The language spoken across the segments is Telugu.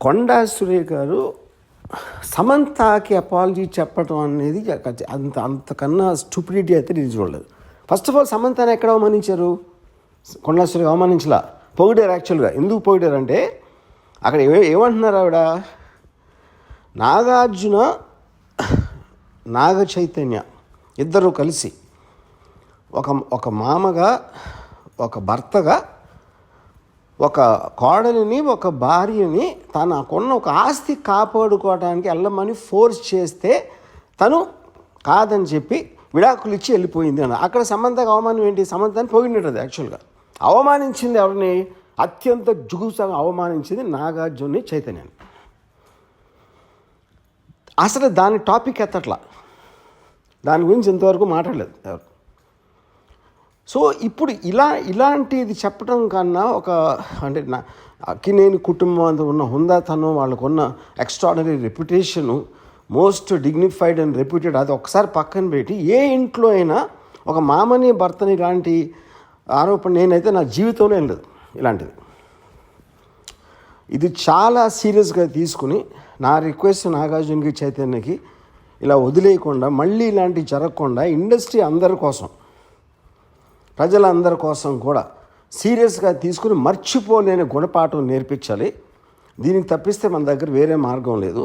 కొండా సురేఖ గారు సమంతకి అపాలజీ చెప్పడం అనేది అంతకన్నా స్టూపిడిటీ అయితే నేను చూడలేదు. ఫస్ట్ ఆఫ్ ఆల్ సమంతని ఎక్కడ అవమానించారు? కొండా సురేఖ అవమానించలా, పొగిడారు. యాక్చువల్గా ఎందుకు పొగిడారు అంటే అక్కడ ఏమంటున్నారు ఆవిడ, నాగార్జున నాగ చైతన్య ఇద్దరు కలిసి ఒక మామగా, ఒక భర్తగా, ఒక కోడలిని, ఒక భార్యని తనకున్న ఒక ఆస్తి కాపాడుకోవడానికి వెళ్ళమని ఫోర్స్ చేస్తే తను కాదని చెప్పి విడాకులు ఇచ్చి వెళ్ళిపోయింది అన్న. అక్కడ సమంతకు అవమానం ఏంటి? సమంతని పొగిడినది. యాక్చువల్గా అవమానించింది ఎవరిని? అత్యంత జుగుసంగా అవమానించింది నాగార్జున చైతన్యాన్ని. అసలు దాని టాపిక్ ఎత్తట్లా, దాని గురించి ఇంతవరకు మాట్లాడలేదు ఎవరు. సో ఇప్పుడు ఇలాంటిది చెప్పడం కన్నా అంటే అక్కినేని కుటుంబం అంతా ఉన్న హుందాతనం, వాళ్ళకున్న extraordinary reputation, most dignified and reputed, అది ఒకసారి పక్కన పెట్టి ఏ ఇంట్లో అయినా ఒక మామని భర్తని ఇలాంటి ఆరోపణ నేనైతే నా జీవితంలో ఏం లేదు ఇలాంటిది. ఇది చాలా సీరియస్గా తీసుకుని నా రిక్వెస్ట్ నాగార్జునకి చైతన్యకి ఇలా వదిలేయకుండా, మళ్ళీ ఇలాంటివి జరగకుండా ఇండస్ట్రీ అందరి కోసం, ప్రజలందరి కోసం కూడా సీరియస్గా తీసుకుని మర్చిపోలేని గుణపాఠం నేర్పించాలి. దీనికి తప్పిస్తే మన దగ్గర వేరే మార్గం లేదు.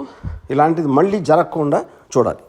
ఇలాంటిది మళ్ళీ జరగకుండా చూడాలి.